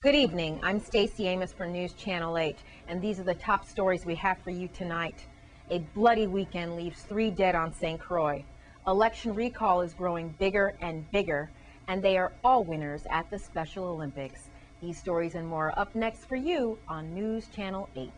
Good evening. I'm Stacey Amos for News Channel 8, and these are the top stories we have for you tonight. A bloody weekend leaves 3 dead on St. Croix. Election recall is growing bigger and bigger, and they are all winners at the Special Olympics. These stories and more are up next for you on News Channel 8.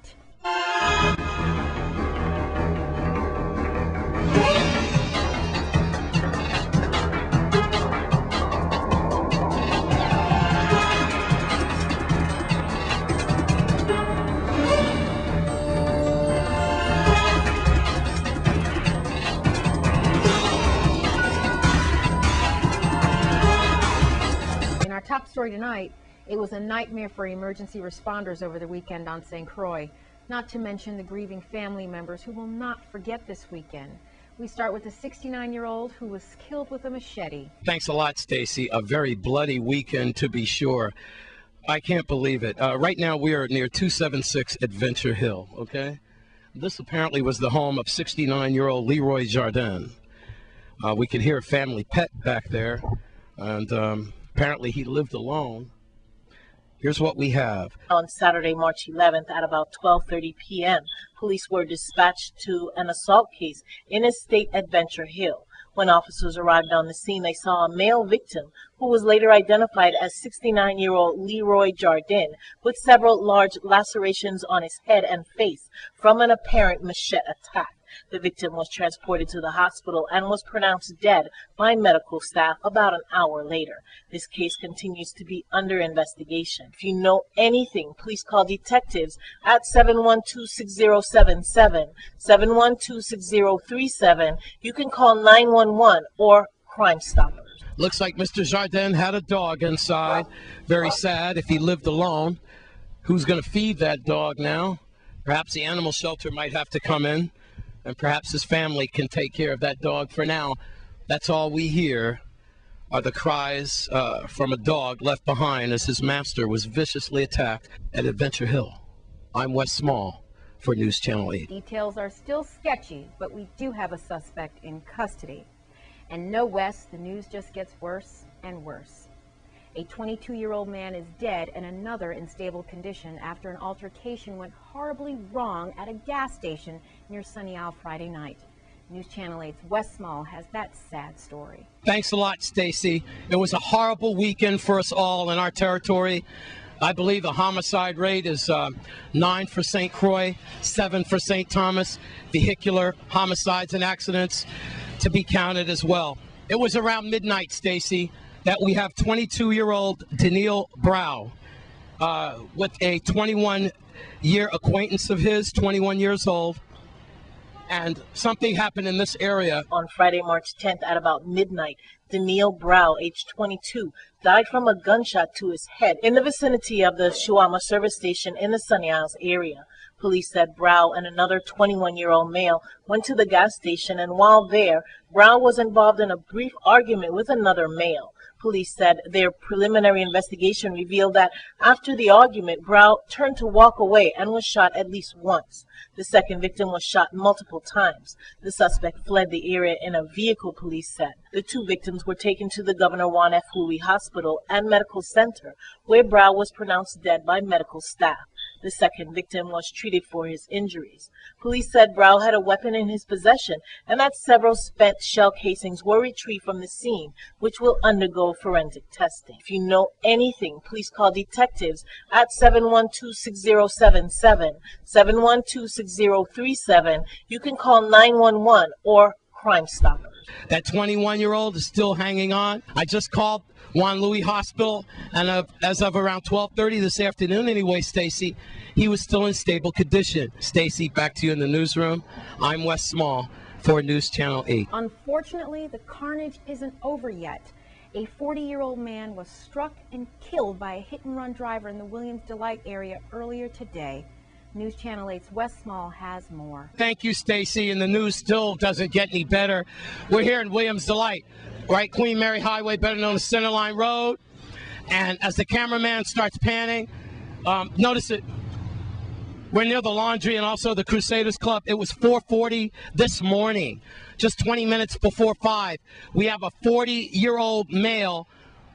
In our top story tonight, it was a nightmare for emergency responders over the weekend on St. Croix, not to mention the grieving family members who will not forget this weekend. We start with a 69-year-old who was killed with a machete. Thanks a lot, Stacey. A very bloody weekend, to be sure. I can't believe it. Right now, we are near 276 Adventure Hill, okay? This apparently was the home of 69-year-old Leroy Jardin. We could hear a family pet back there, and apparently he lived alone. Here's what we have. On Saturday, March 11th at about 12:30 p.m., police were dispatched to an assault case in Estate Adventure Hill. When officers arrived on the scene, they saw a male victim who was later identified as 69-year-old Leroy Jardin with several large lacerations on his head and face from an apparent machete attack. The victim was transported to the hospital and was pronounced dead by medical staff about an hour later. This case continues to be under investigation. If you know anything, please call detectives at 712-6077, 712-6037. You can call 911 or Crime Stoppers. Looks like Mr. Jardin had a dog inside. Very sad if he lived alone. Who's going to feed that dog now? Perhaps the animal shelter might have to come in, and perhaps his family can take care of that dog. For now, that's all we hear are the cries from a dog left behind as his master was viciously attacked at Adventure Hill. I'm Wes Small for News Channel 8. Details are still sketchy, but we do have a suspect in custody. And no, Wes, the news just gets worse and worse. A 22-year-old man is dead and another in stable condition after an altercation went horribly wrong at a gas station near Sunny Isle Friday night. News Channel 8's Wes Small has that sad story. Thanks a lot, Stacey. It was a horrible weekend for us all in our territory. I believe the homicide rate is 9 for St. Croix, 7 for St. Thomas. Vehicular homicides and accidents to be counted as well. It was around midnight, Stacey, that we have 22-year-old Daniel Brow with a 21-year acquaintance of his, 21 years old. And something happened in this area. On Friday, March 10th at about midnight, Daniel Brow, age 22, died from a gunshot to his head in the vicinity of the Shuama service station in the Sunny Isles area. Police said Brow and another 21-year-old male went to the gas station, and while there, Brow was involved in a brief argument with another male. Police said their preliminary investigation revealed that after the argument, Brow turned to walk away and was shot at least once. The second victim was shot multiple times. The suspect fled the area in a vehicle, police said. The 2 victims were taken to the Governor Juan F. Huey Hospital and Medical Center, where Brow was pronounced dead by medical staff. The second victim was treated for his injuries. Police said Brow had a weapon in his possession and that several spent shell casings were retrieved from the scene, which will undergo forensic testing. If you know anything, please call detectives at 712-6077, 712-6037. You can call 911 or Crime Stoppers. That 21-year-old is still hanging on. I just called Juan Louis Hospital, and as of around 12:30 this afternoon anyway, Stacey, he was still in stable condition. Stacey, back to you in the newsroom. I'm Wes Small for News Channel 8. Unfortunately, the carnage isn't over yet. A 40-year-old man was struck and killed by a hit-and-run driver in the Williams Delight area earlier today. News Channel 8's Wes Small has more. Thank you, Stacey, and the news still doesn't get any better. We're here in Williams Delight, right? Queen Mary Highway, better known as Centerline Road. And as the cameraman starts panning, notice it. We're near the Laundry and also the Crusaders Club. It was 4:40 this morning, just 20 minutes before 5. We have a 40-year-old male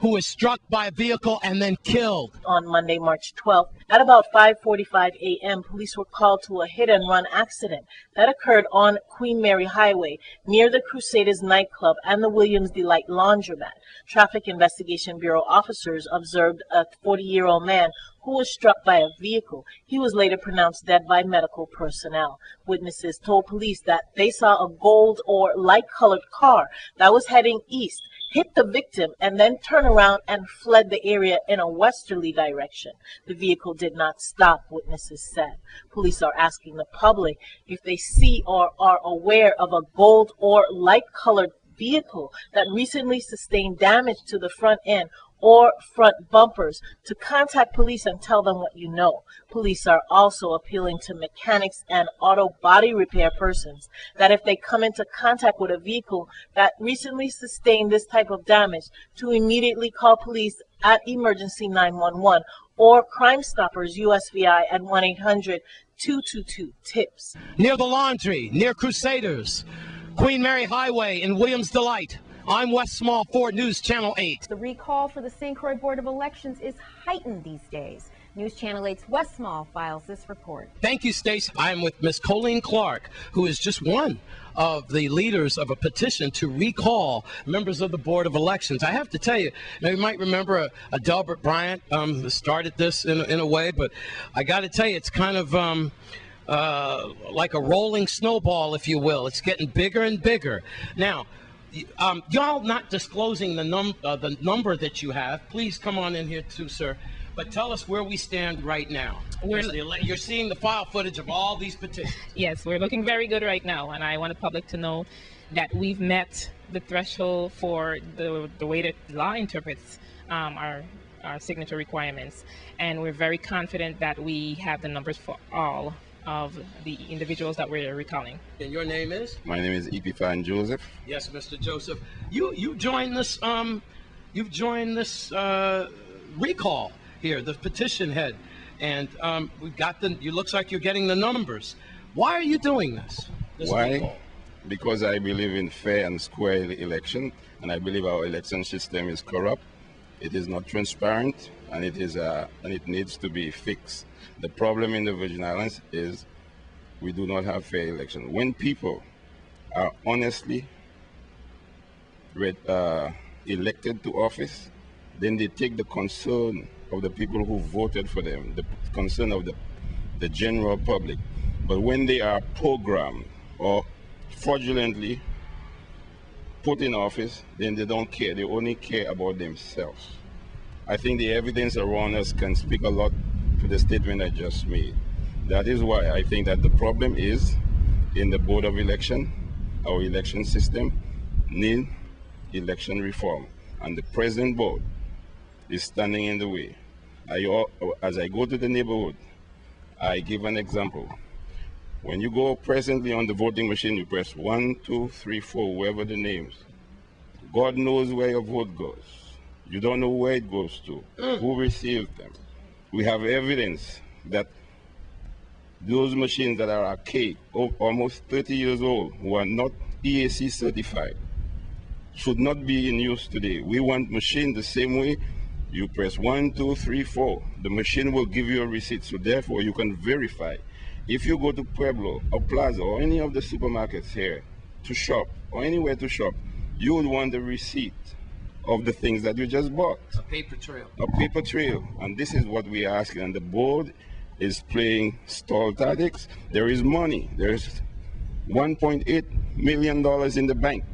who was struck by a vehicle and then killed. On Monday, March 12th, at about 5:45 a.m., police were called to a hit-and-run accident that occurred on Queen Mary Highway near the Crusaders nightclub and the Williams Delight laundromat. Traffic Investigation Bureau officers observed a 40-year-old man who was struck by a vehicle. He was later pronounced dead by medical personnel. Witnesses told police that they saw a gold or light-colored car that was heading east, hit the victim, and then turned around and fled the area in a westerly direction. The vehicle did not stop, witnesses said. Police are asking the public if they see or are aware of a gold or light-colored vehicle that recently sustained damage to the front end or front bumpers to contact police and tell them what you know. Police are also appealing to mechanics and auto body repair persons that if they come into contact with a vehicle that recently sustained this type of damage, to immediately call police at Emergency 911 or Crime Stoppers USVI at 1-800-222-TIPS. Near the laundry, near Crusaders, Queen Mary Highway in Williams Delight. I'm Wes Small, 4 News Channel 8. The recall for the St. Croix Board of Elections is heightened these days. News Channel 8's Wes Small files this report. Thank you, Stacy. I'm with Miss Colleen Clark, who is just one of the leaders of a petition to recall members of the Board of Elections. I have to tell you, you might remember Delbert Bryant started this in a way, but I got to tell you, it's kind of like a rolling snowball, if you will. It's getting bigger and bigger. Now, y'all not disclosing the number that you have. Please come on in here too, sir. But tell us where we stand right now. You're seeing the file footage of all these petitions. Yes, we're looking very good right now, and I want the public to know that we've met the threshold for the way that law interprets our signature requirements, and we're very confident that we have the numbers for all of the individuals that we're recalling. And your name is? My name is Epiphan Joseph. Yes, Mr. Joseph. You joined this recall here, the petition head, and we've got it looks like you're getting the numbers. Why are you doing this? Why? Recall? Because I believe in fair and square election, and I believe our election system is corrupt. It is not transparent, and it needs to be fixed. The problem in the Virgin Islands is we do not have fair election. When people are honestly elected to office, then they take the concern of the people who voted for them, the concern of the general public. But when they are programmed or fraudulently put in office, then they don't care. They only care about themselves. I think the evidence around us can speak a lot to the statement I just made. That is why I think that the problem is in the Board of Election. Our election system needs election reform, and the present board is standing in the way. As I go to the neighborhood, I give an example. When you go presently on the voting machine, you press 1, 2, 3, 4, whoever the names. God knows where your vote goes. You don't know where it goes to, who received them. We have evidence that those machines that are archaic, almost 30 years old, who are not EAC certified, should not be in use today. We want machines the same way. You press 1, 2, 3, 4. The machine will give you a receipt, so therefore you can verify. If you go to Pueblo or Plaza or any of the supermarkets here to shop, or anywhere to shop, you would want the receipt of the things that you just bought. A paper trail. A paper trail. And this is what we are asking. And the board is playing stall tactics. There is money. There is $1.8 million in the bank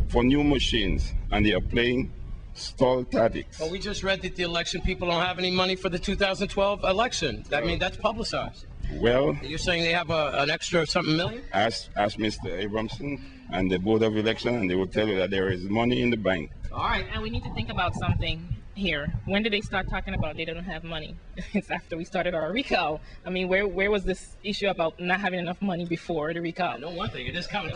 for new machines, and they are playing stall tactics. Well, we just read that the election people don't have any money for the 2012 election. I mean, that's publicized. Well, you're saying they have an extra something million? Ask Mr. Abramson and the Board of Election, and they will tell you that there is money in the bank. All right, and we need to think about something here. When did they start talking about they don't have money? It's after we started our recall. I mean, where was this issue about not having enough money before the recall? I know one thing, it is coming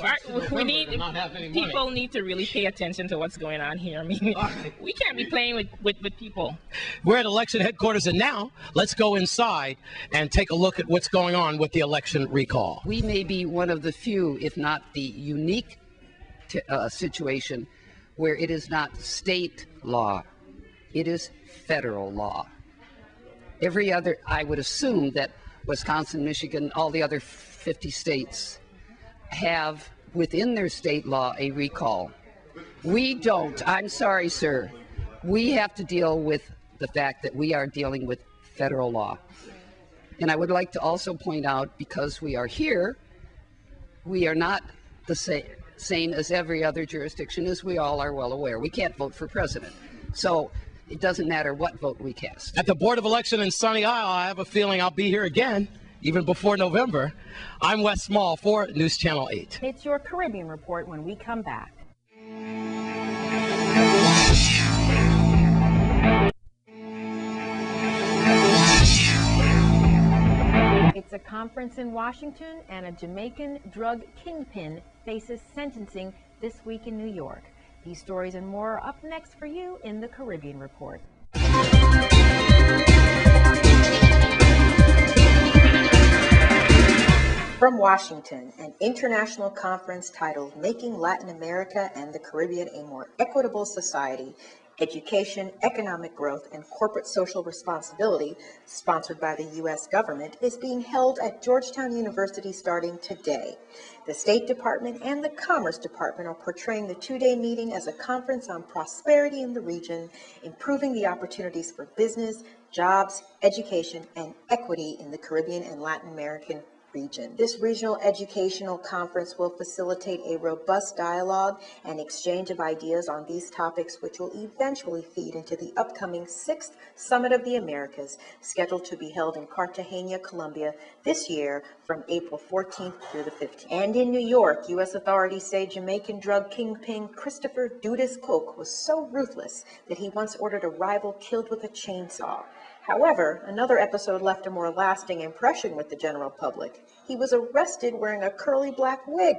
we need not have any money. People need to really pay attention to what's going on here. I mean, we can't be playing with people. We're at election headquarters, and now let's go inside and take a look at what's going on with the election recall. We may be one of the few, if not the unique situation, where it is not state law It is federal law. Every other, I would assume that Wisconsin, Michigan, all the other 50 states have within their state law a recall. We don't. I'm sorry, sir. We have to deal with the fact that we are dealing with federal law. And I would like to also point out, because we are here, we are not the same as every other jurisdiction, as we all are well aware. We can't vote for president. So it doesn't matter what vote we cast. At the Board of Election in Sunny Isle, I have a feeling I'll be here again, even before November. I'm Wes Small for News Channel 8. It's your Caribbean Report when we come back. It's a conference in Washington, and a Jamaican drug kingpin faces sentencing this week in New York. These stories and more are up next for you in the Caribbean Report. From Washington, an international conference titled Making Latin America and the Caribbean a More Equitable Society, Education, Economic Growth, and Corporate Social Responsibility, sponsored by the U.S. government, is being held at Georgetown University starting today. The State Department and the Commerce Department are portraying the two-day meeting as a conference on prosperity in the region, improving the opportunities for business, jobs, education, and equity in the Caribbean and Latin American region. This regional educational conference will facilitate a robust dialogue and exchange of ideas on these topics, which will eventually feed into the upcoming 6th Summit of the Americas, scheduled to be held in Cartagena, Colombia this year from April 14th through the 15th. And in New York, U.S. authorities say Jamaican drug kingpin Christopher Dudas Coke was so ruthless that he once ordered a rival killed with a chainsaw. However, another episode left a more lasting impression with the general public. He was arrested wearing a curly black wig.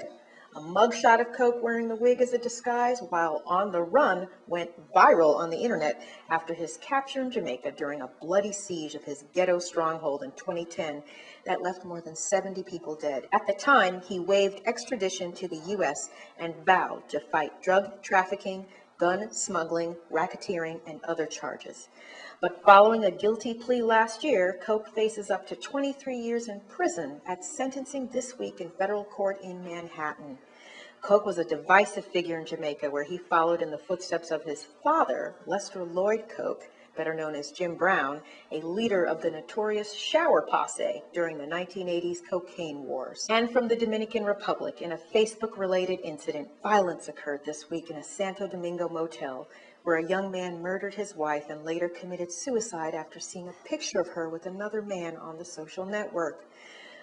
A mugshot of Coke wearing the wig as a disguise while on the run went viral on the internet after his capture in Jamaica during a bloody siege of his ghetto stronghold in 2010 that left more than 70 people dead. At the time, he waived extradition to the U.S. and vowed to fight drug trafficking, gun smuggling, racketeering, and other charges. But following a guilty plea last year, Coke faces up to 23 years in prison at sentencing this week in federal court in Manhattan. Coke was a divisive figure in Jamaica, where he followed in the footsteps of his father, Lester Lloyd Coke, better known as Jim Brown, a leader of the notorious Shower Posse during the 1980s cocaine wars. And from the Dominican Republic, in a Facebook-related incident, violence occurred this week in a Santo Domingo motel, where a young man murdered his wife and later committed suicide after seeing a picture of her with another man on the social network.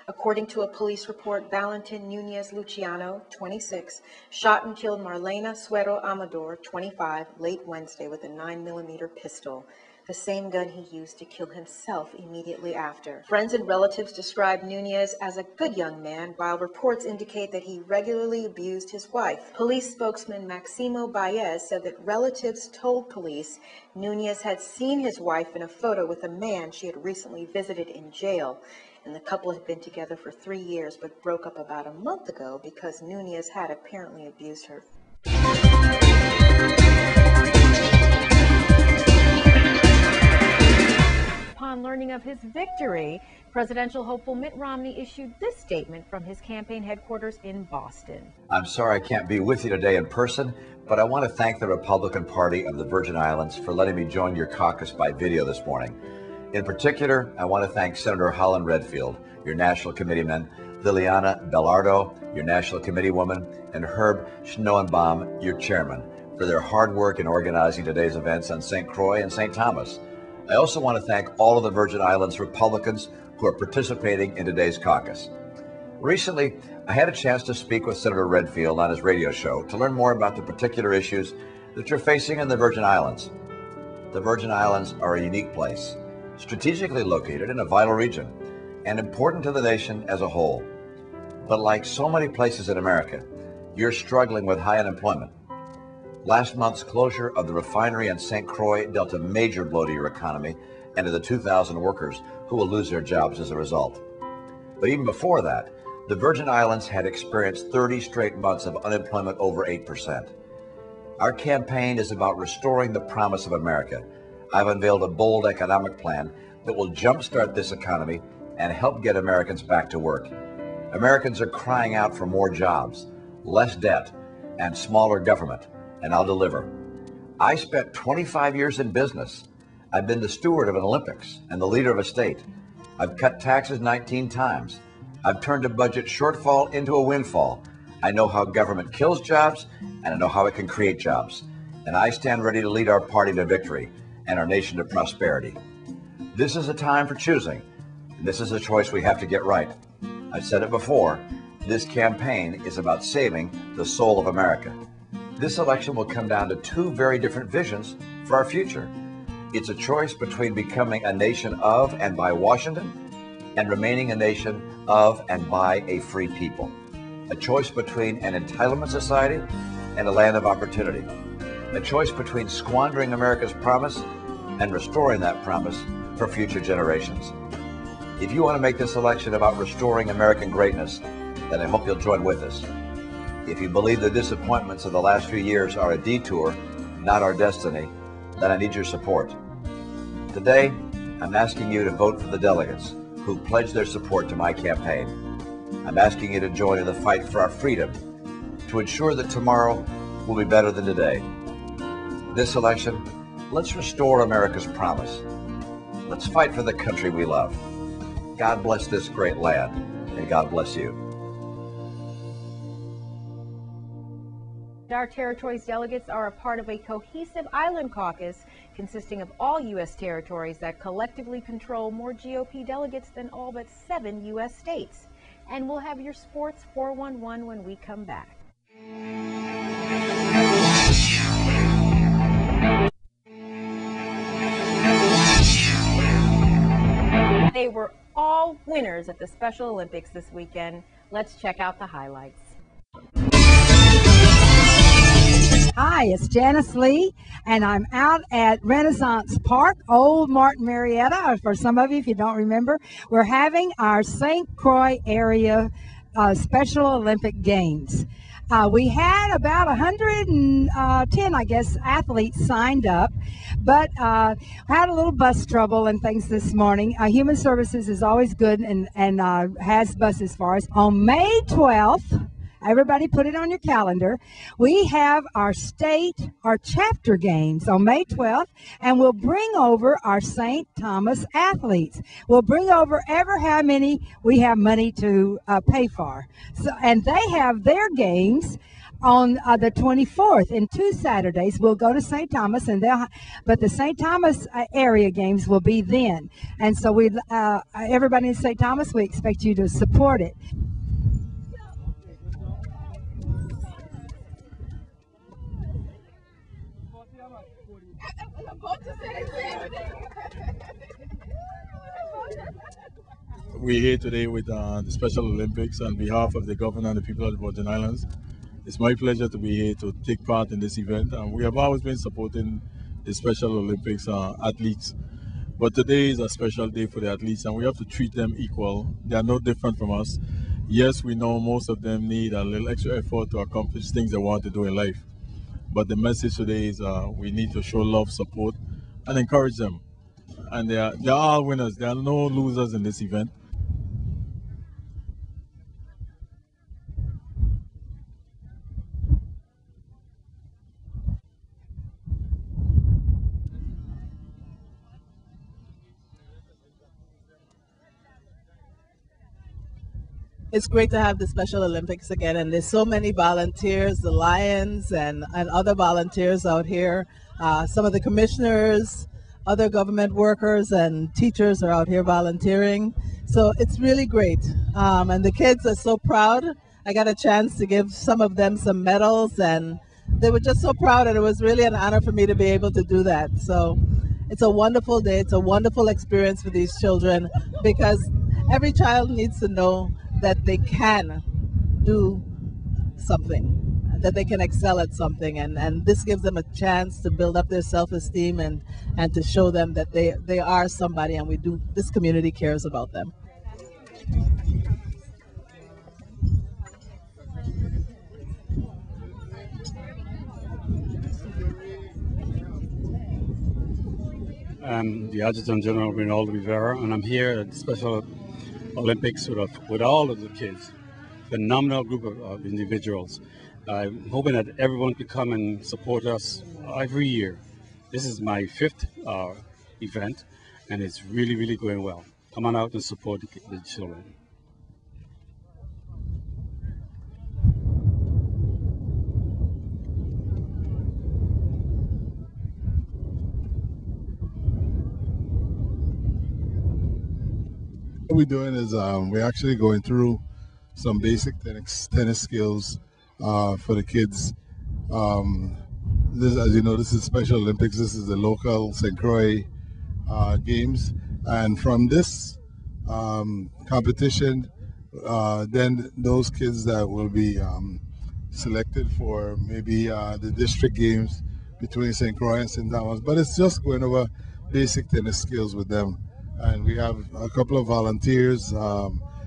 According to a police report, Valentin Nunez Luciano, 26, shot and killed Marlena Suero Amador, 25, late Wednesday with a 9mm pistol, the same gun he used to kill himself immediately after. Friends and relatives describe Nunez as a good young man, while reports indicate that he regularly abused his wife. Police spokesman Maximo Baez said that relatives told police Nunez had seen his wife in a photo with a man she had recently visited in jail, and the couple had been together for 3 years but broke up about a month ago because Nunez had apparently abused her. Upon learning of his victory, presidential hopeful Mitt Romney issued this statement from his campaign headquarters in Boston. I'm sorry I can't be with you today in person, but I want to thank the Republican Party of the Virgin Islands for letting me join your caucus by video this morning. In particular, I want to thank Senator Holland Redfield, your National Committeeman, Liliana Bellardo, your National Committeewoman, and Herb Schnoenbaum, your Chairman, for their hard work in organizing today's events on St. Croix and St. Thomas. I also want to thank all of the Virgin Islands Republicans who are participating in today's caucus. Recently, I had a chance to speak with Senator Redfield on his radio show to learn more about the particular issues that you're facing in the Virgin Islands. The Virgin Islands are a unique place, strategically located in a vital region, and important to the nation as a whole. But like so many places in America, you're struggling with high unemployment. Last month's closure of the refinery in St. Croix dealt a major blow to your economy and to the 2,000 workers who will lose their jobs as a result. But even before that, the Virgin Islands had experienced 30 straight months of unemployment over 8%. Our campaign is about restoring the promise of America, I've unveiled a bold economic plan that will jumpstart this economy and help get Americans back to work. Americans are crying out for more jobs, less debt, and smaller government, and I'll deliver. I spent 25 years in business. I've been the steward of an Olympics and the leader of a state. I've cut taxes 19 times. I've turned a budget shortfall into a windfall. I know how government kills jobs, and I know how it can create jobs. And I stand ready to lead our party to victory and our nation to prosperity. This is a time for choosing. This is a choice we have to get right. I've said it before, this campaign is about saving the soul of America. This election will come down to two very different visions for our future. It's a choice between becoming a nation of and by Washington and remaining a nation of and by a free people. A choice between an entitlement society and a land of opportunity. A choice between squandering America's promise and restoring that promise for future generations. If you want to make this election about restoring American greatness, then I hope you'll join with us. If you believe the disappointments of the last few years are a detour, not our destiny, then I need your support. Today, I'm asking you to vote for the delegates who pledged their support to my campaign. I'm asking you to join in the fight for our freedom, to ensure that tomorrow will be better than today. This election, let's restore America's promise. Let's fight for the country we love. God bless this great land, and God bless you. Our territory's delegates are a part of a cohesive island caucus consisting of all U.S. territories that collectively control more GOP delegates than all but 7 U.S. states. And we'll have your Sports 411 when we come back. They were all winners at the Special Olympics this weekend. Let's check out the highlights. Hi, it's Janice Lee, and I'm out at Renaissance Park, Old Martin Marietta. For some of you, if you don't remember, we're having our St. Croix area Special Olympic Games. We had about 110, I guess, athletes signed up, but had a little bus trouble and things this morning. Human Services is always good and has buses for us. On May 12th, everybody put it on your calendar, we have our chapter games on May 12th, and we'll bring over our St. Thomas athletes. We'll bring over ever how many we have money to pay for. So, and they have their games on the 24th. In 2 Saturdays, we'll go to St. Thomas, but the St. Thomas area games will be then. And so everybody in St. Thomas, we expect you to support it. We're here today with the Special Olympics on behalf of the governor and the people of the Virgin Islands. It's my pleasure to be here to take part in this event. We have always been supporting the Special Olympics athletes, but today is a special day for the athletes, and we have to treat them equal. They are no different from us. Yes, we know most of them need a little extra effort to accomplish things they want to do in life, but the message today is we need to show love, support, and encourage them. And they are all winners. There are no losers in this event. It's great to have the Special Olympics again, and there's so many volunteers, the Lions and other volunteers out here. Some of the commissioners, other government workers and teachers are out here volunteering. So it's really great. And the kids are so proud. I got a chance to give some of them some medals, and they were just so proud, and it was really an honor for me to be able to do that. So it's a wonderful day. It's a wonderful experience for these children, because every child needs to know that they can do something, that they can excel at something, and this gives them a chance to build up their self-esteem and to show them that they are somebody, and this community cares about them. I'm the Adjutant General Rinaldo Rivera, and I'm here at the Special Olympics with all of the kids. Phenomenal group of individuals. I'm hoping that everyone could come and support us every year. This is my 5th event, and it's really, really going well. Come on out and support the children. What we're doing is we're actually going through some basic tennis skills for the kids. This, as you know, this is Special Olympics. This is the local St. Croix games, and from this competition, then those kids that will be selected for maybe the district games between St. Croix and St. Thomas. But it's just going over basic tennis skills with them. And we have a couple of volunteers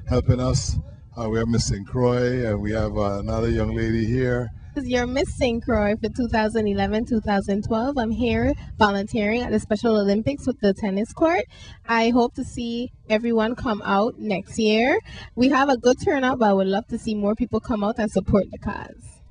helping us. We have Miss St. Croix, and we have another young lady here. This is your Miss St. Croix for 2011-2012. I'm here volunteering at the Special Olympics with the tennis court. I hope to see everyone come out next year. We have a good turnout, but I would love to see more people come out and support the cause.